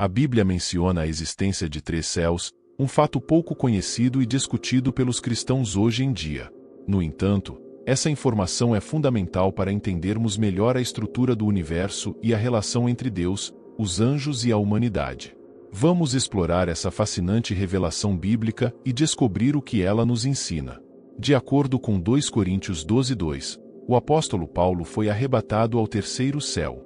A Bíblia menciona a existência de 3 céus, um fato pouco conhecido e discutido pelos cristãos hoje em dia. No entanto, essa informação é fundamental para entendermos melhor a estrutura do universo e a relação entre Deus, os anjos e a humanidade. Vamos explorar essa fascinante revelação bíblica e descobrir o que ela nos ensina. De acordo com 2 Coríntios 12:2, o apóstolo Paulo foi arrebatado ao 3º céu.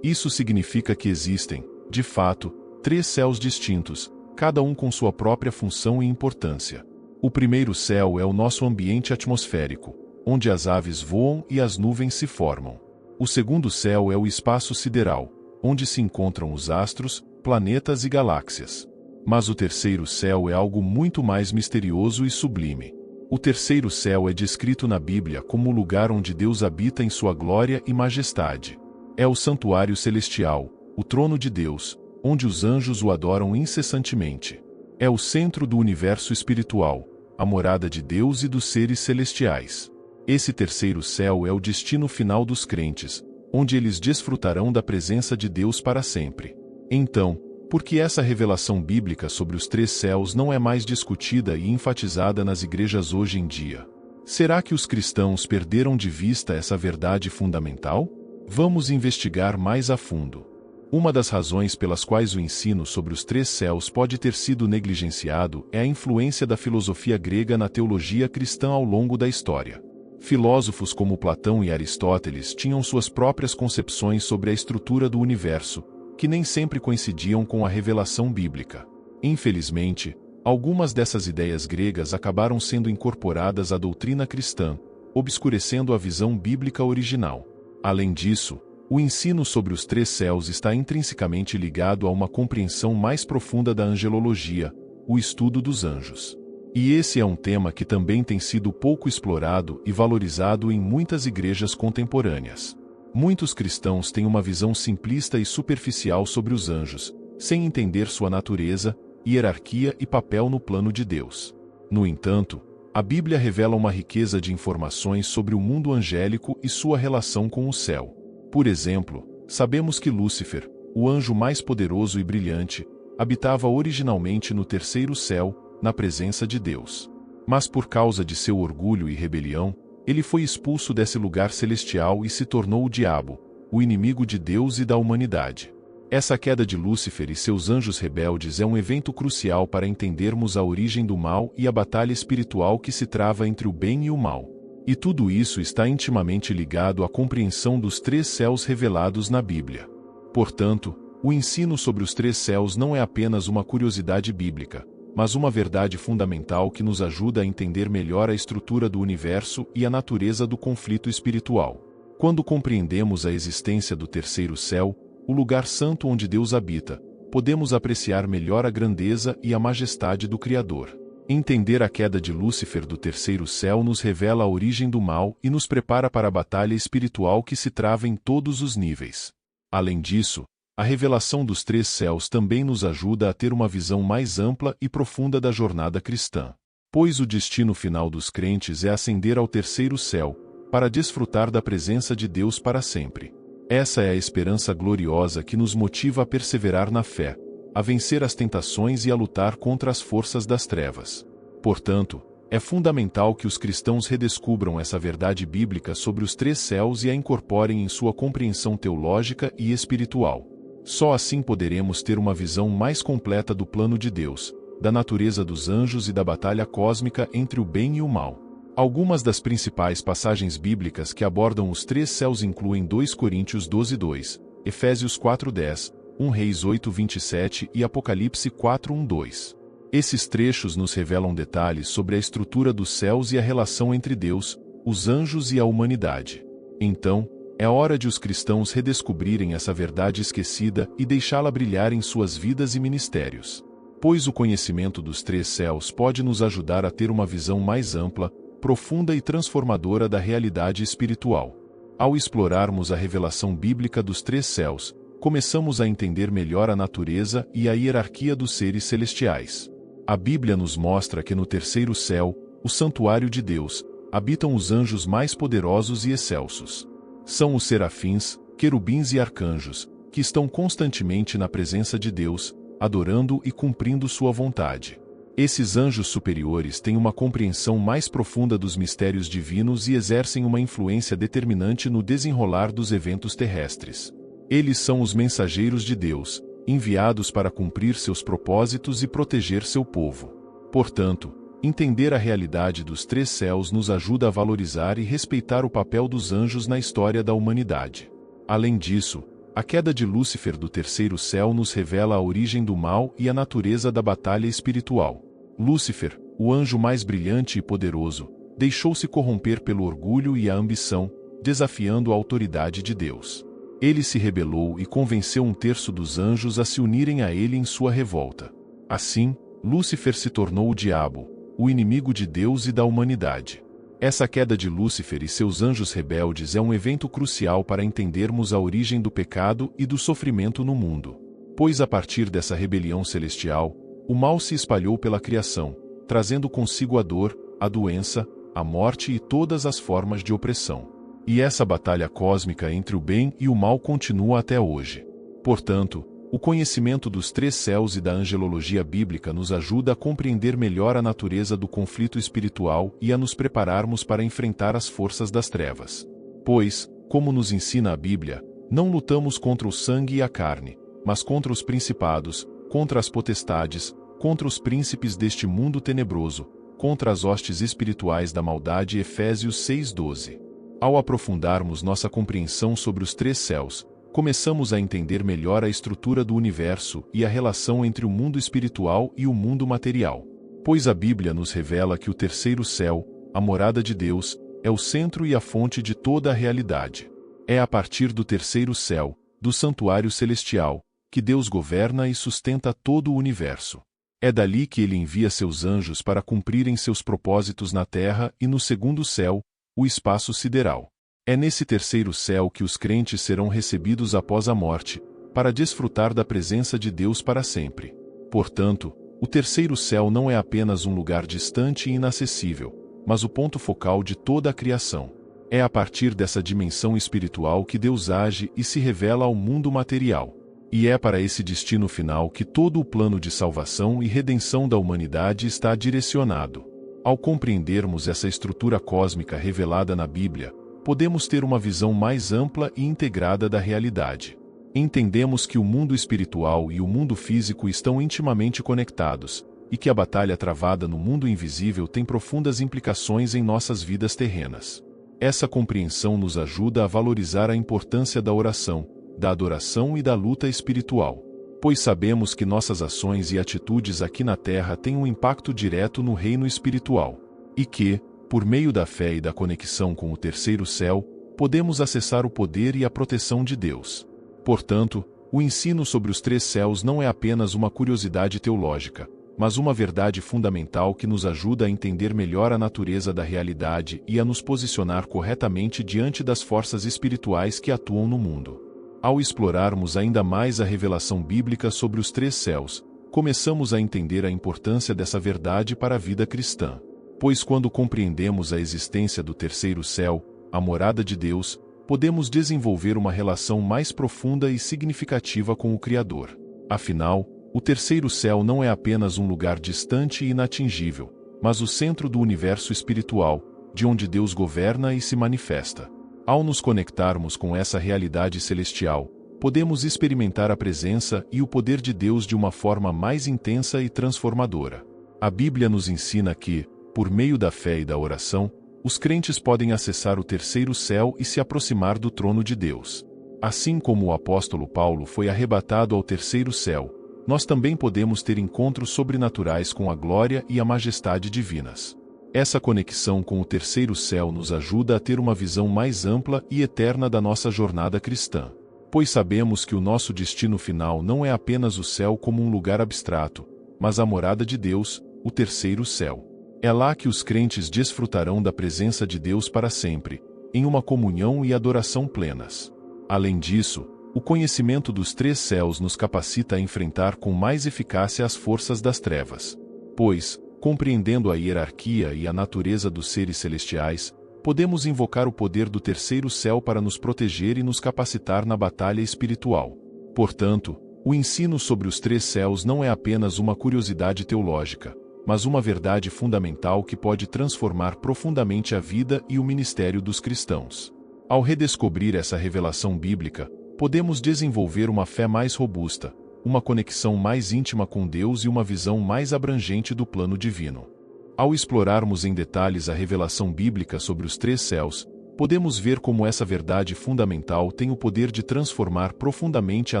Isso significa que existem, de fato, 3 céus distintos, cada um com sua própria função e importância. O primeiro céu é o nosso ambiente atmosférico, onde as aves voam e as nuvens se formam. O segundo céu é o espaço sideral, onde se encontram os astros, planetas e galáxias. Mas o terceiro céu é algo muito mais misterioso e sublime. O terceiro céu é descrito na Bíblia como o lugar onde Deus habita em sua glória e majestade. É o santuário celestial, o trono de Deus, onde os anjos o adoram incessantemente. É o centro do universo espiritual, a morada de Deus e dos seres celestiais. Esse terceiro céu é o destino final dos crentes, onde eles desfrutarão da presença de Deus para sempre. Então, por que essa revelação bíblica sobre os 3 céus não é mais discutida e enfatizada nas igrejas hoje em dia? Será que os cristãos perderam de vista essa verdade fundamental? Vamos investigar mais a fundo. Uma das razões pelas quais o ensino sobre os 3 céus pode ter sido negligenciado é a influência da filosofia grega na teologia cristã ao longo da história. Filósofos como Platão e Aristóteles tinham suas próprias concepções sobre a estrutura do universo, que nem sempre coincidiam com a revelação bíblica. Infelizmente, algumas dessas ideias gregas acabaram sendo incorporadas à doutrina cristã, obscurecendo a visão bíblica original. Além disso, o ensino sobre os 3 céus está intrinsecamente ligado a uma compreensão mais profunda da angelologia, o estudo dos anjos. E esse é um tema que também tem sido pouco explorado e valorizado em muitas igrejas contemporâneas. Muitos cristãos têm uma visão simplista e superficial sobre os anjos, sem entender sua natureza, hierarquia e papel no plano de Deus. No entanto, a Bíblia revela uma riqueza de informações sobre o mundo angélico e sua relação com o céu. Por exemplo, sabemos que Lúcifer, o anjo mais poderoso e brilhante, habitava originalmente no 3º céu, na presença de Deus. Mas por causa de seu orgulho e rebelião, ele foi expulso desse lugar celestial e se tornou o diabo, o inimigo de Deus e da humanidade. Essa queda de Lúcifer e seus anjos rebeldes é um evento crucial para entendermos a origem do mal e a batalha espiritual que se trava entre o bem e o mal. E tudo isso está intimamente ligado à compreensão dos 3 céus revelados na Bíblia. Portanto, o ensino sobre os 3 céus não é apenas uma curiosidade bíblica, mas uma verdade fundamental que nos ajuda a entender melhor a estrutura do universo e a natureza do conflito espiritual. Quando compreendemos a existência do 3º céu, o lugar santo onde Deus habita, podemos apreciar melhor a grandeza e a majestade do Criador. Entender a queda de Lúcifer do 3º céu nos revela a origem do mal e nos prepara para a batalha espiritual que se trava em todos os níveis. Além disso, a revelação dos 3 céus também nos ajuda a ter uma visão mais ampla e profunda da jornada cristã. Pois o destino final dos crentes é ascender ao 3º céu, para desfrutar da presença de Deus para sempre. Essa é a esperança gloriosa que nos motiva a perseverar na fé, a vencer as tentações e a lutar contra as forças das trevas. Portanto, é fundamental que os cristãos redescubram essa verdade bíblica sobre os 3 céus e a incorporem em sua compreensão teológica e espiritual. Só assim poderemos ter uma visão mais completa do plano de Deus, da natureza dos anjos e da batalha cósmica entre o bem e o mal. Algumas das principais passagens bíblicas que abordam os 3 céus incluem 2 Coríntios 12:2, Efésios 4:10, 1 Reis 8:27 e Apocalipse 4:1-2. Esses trechos nos revelam detalhes sobre a estrutura dos céus e a relação entre Deus, os anjos e a humanidade. Então, é hora de os cristãos redescobrirem essa verdade esquecida e deixá-la brilhar em suas vidas e ministérios. Pois o conhecimento dos 3 céus pode nos ajudar a ter uma visão mais ampla, profunda e transformadora da realidade espiritual. Ao explorarmos a revelação bíblica dos 3 céus, começamos a entender melhor a natureza e a hierarquia dos seres celestiais. A Bíblia nos mostra que no 3º céu, o santuário de Deus, habitam os anjos mais poderosos e excelsos. São os serafins, querubins e arcanjos, que estão constantemente na presença de Deus, adorando e cumprindo sua vontade. Esses anjos superiores têm uma compreensão mais profunda dos mistérios divinos e exercem uma influência determinante no desenrolar dos eventos terrestres. Eles são os mensageiros de Deus, enviados para cumprir seus propósitos e proteger seu povo. Portanto, entender a realidade dos três céus nos ajuda a valorizar e respeitar o papel dos anjos na história da humanidade. Além disso, a queda de Lúcifer do terceiro céu nos revela a origem do mal e a natureza da batalha espiritual. Lúcifer, o anjo mais brilhante e poderoso, deixou-se corromper pelo orgulho e a ambição, desafiando a autoridade de Deus. Ele se rebelou e convenceu um terço dos anjos a se unirem a ele em sua revolta. Assim, Lúcifer se tornou o diabo, o inimigo de Deus e da humanidade. Essa queda de Lúcifer e seus anjos rebeldes é um evento crucial para entendermos a origem do pecado e do sofrimento no mundo. Pois a partir dessa rebelião celestial, o mal se espalhou pela criação, trazendo consigo a dor, a doença, a morte e todas as formas de opressão. E essa batalha cósmica entre o bem e o mal continua até hoje. Portanto, o conhecimento dos três céus e da angelologia bíblica nos ajuda a compreender melhor a natureza do conflito espiritual e a nos prepararmos para enfrentar as forças das trevas. Pois, como nos ensina a Bíblia, não lutamos contra o sangue e a carne, mas contra os principados, contra as potestades, contra os príncipes deste mundo tenebroso, contra as hostes espirituais da maldade. Efésios 6:12. Ao aprofundarmos nossa compreensão sobre os três céus, começamos a entender melhor a estrutura do universo e a relação entre o mundo espiritual e o mundo material. Pois a Bíblia nos revela que o terceiro céu, a morada de Deus, é o centro e a fonte de toda a realidade. É a partir do terceiro céu, do santuário celestial, que Deus governa e sustenta todo o universo. É dali que ele envia seus anjos para cumprirem seus propósitos na terra e no segundo céu, o espaço sideral. É nesse terceiro céu que os crentes serão recebidos após a morte, para desfrutar da presença de Deus para sempre. Portanto, o terceiro céu não é apenas um lugar distante e inacessível, mas o ponto focal de toda a criação. É a partir dessa dimensão espiritual que Deus age e se revela ao mundo material. E é para esse destino final que todo o plano de salvação e redenção da humanidade está direcionado. Ao compreendermos essa estrutura cósmica revelada na Bíblia, podemos ter uma visão mais ampla e integrada da realidade. Entendemos que o mundo espiritual e o mundo físico estão intimamente conectados, e que a batalha travada no mundo invisível tem profundas implicações em nossas vidas terrenas. Essa compreensão nos ajuda a valorizar a importância da oração, da adoração e da luta espiritual, pois sabemos que nossas ações e atitudes aqui na Terra têm um impacto direto no reino espiritual, e que, por meio da fé e da conexão com o terceiro céu, podemos acessar o poder e a proteção de Deus. Portanto, o ensino sobre os três céus não é apenas uma curiosidade teológica, mas uma verdade fundamental que nos ajuda a entender melhor a natureza da realidade e a nos posicionar corretamente diante das forças espirituais que atuam no mundo. Ao explorarmos ainda mais a revelação bíblica sobre os três céus, começamos a entender a importância dessa verdade para a vida cristã. Pois quando compreendemos a existência do terceiro céu, a morada de Deus, podemos desenvolver uma relação mais profunda e significativa com o Criador. Afinal, o terceiro céu não é apenas um lugar distante e inatingível, mas o centro do universo espiritual, de onde Deus governa e se manifesta. Ao nos conectarmos com essa realidade celestial, podemos experimentar a presença e o poder de Deus de uma forma mais intensa e transformadora. A Bíblia nos ensina que, por meio da fé e da oração, os crentes podem acessar o terceiro céu e se aproximar do trono de Deus. Assim como o apóstolo Paulo foi arrebatado ao terceiro céu, nós também podemos ter encontros sobrenaturais com a glória e a majestade divinas. Essa conexão com o terceiro céu nos ajuda a ter uma visão mais ampla e eterna da nossa jornada cristã, pois sabemos que o nosso destino final não é apenas o céu como um lugar abstrato, mas a morada de Deus, o terceiro céu. É lá que os crentes desfrutarão da presença de Deus para sempre, em uma comunhão e adoração plenas. Além disso, o conhecimento dos três céus nos capacita a enfrentar com mais eficácia as forças das trevas. Pois, compreendendo a hierarquia e a natureza dos seres celestiais, podemos invocar o poder do terceiro céu para nos proteger e nos capacitar na batalha espiritual. Portanto, o ensino sobre os três céus não é apenas uma curiosidade teológica, mas uma verdade fundamental que pode transformar profundamente a vida e o ministério dos cristãos. Ao redescobrir essa revelação bíblica, podemos desenvolver uma fé mais robusta, uma conexão mais íntima com Deus e uma visão mais abrangente do plano divino. Ao explorarmos em detalhes a revelação bíblica sobre os três céus, podemos ver como essa verdade fundamental tem o poder de transformar profundamente a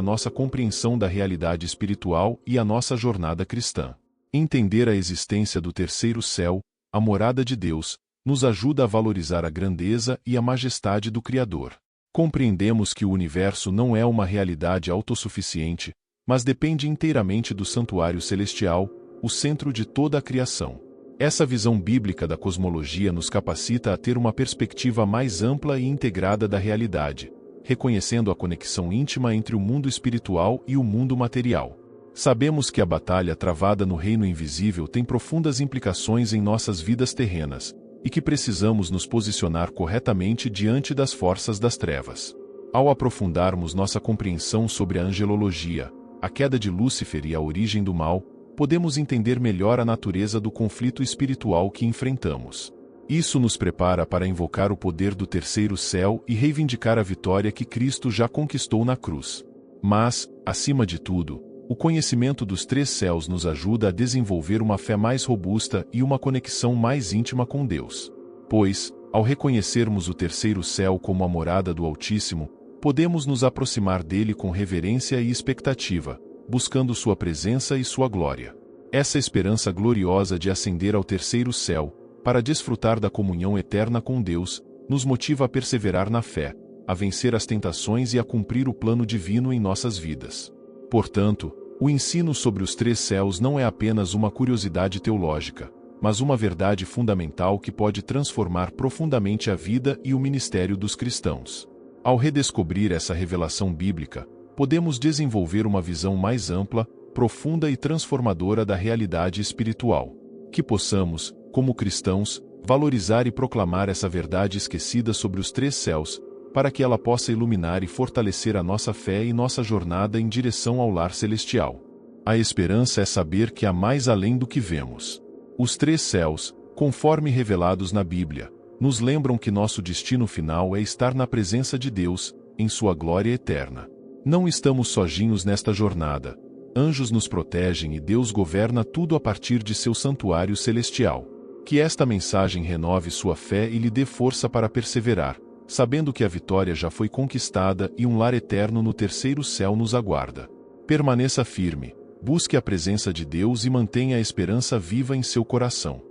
nossa compreensão da realidade espiritual e a nossa jornada cristã. Entender a existência do terceiro céu, a morada de Deus, nos ajuda a valorizar a grandeza e a majestade do Criador. Compreendemos que o universo não é uma realidade autossuficiente, mas depende inteiramente do santuário celestial, o centro de toda a criação. Essa visão bíblica da cosmologia nos capacita a ter uma perspectiva mais ampla e integrada da realidade, reconhecendo a conexão íntima entre o mundo espiritual e o mundo material. Sabemos que a batalha travada no reino invisível tem profundas implicações em nossas vidas terrenas, e que precisamos nos posicionar corretamente diante das forças das trevas. Ao aprofundarmos nossa compreensão sobre a angelologia, a queda de Lúcifer e a origem do mal, podemos entender melhor a natureza do conflito espiritual que enfrentamos. Isso nos prepara para invocar o poder do terceiro céu e reivindicar a vitória que Cristo já conquistou na cruz. Mas, acima de tudo, o conhecimento dos três céus nos ajuda a desenvolver uma fé mais robusta e uma conexão mais íntima com Deus. Pois, ao reconhecermos o terceiro céu como a morada do Altíssimo, podemos nos aproximar dele com reverência e expectativa, buscando sua presença e sua glória. Essa esperança gloriosa de ascender ao terceiro céu, para desfrutar da comunhão eterna com Deus, nos motiva a perseverar na fé, a vencer as tentações e a cumprir o plano divino em nossas vidas. Portanto, o ensino sobre os três céus não é apenas uma curiosidade teológica, mas uma verdade fundamental que pode transformar profundamente a vida e o ministério dos cristãos. Ao redescobrir essa revelação bíblica, podemos desenvolver uma visão mais ampla, profunda e transformadora da realidade espiritual. Que possamos, como cristãos, valorizar e proclamar essa verdade esquecida sobre os três céus, para que ela possa iluminar e fortalecer a nossa fé e nossa jornada em direção ao lar celestial. A esperança é saber que há mais além do que vemos. Os três céus, conforme revelados na Bíblia, nos lembram que nosso destino final é estar na presença de Deus, em sua glória eterna. Não estamos sozinhos nesta jornada. Anjos nos protegem e Deus governa tudo a partir de seu santuário celestial. Que esta mensagem renove sua fé e lhe dê força para perseverar, sabendo que a vitória já foi conquistada e um lar eterno no terceiro céu nos aguarda. Permaneça firme, busque a presença de Deus e mantenha a esperança viva em seu coração.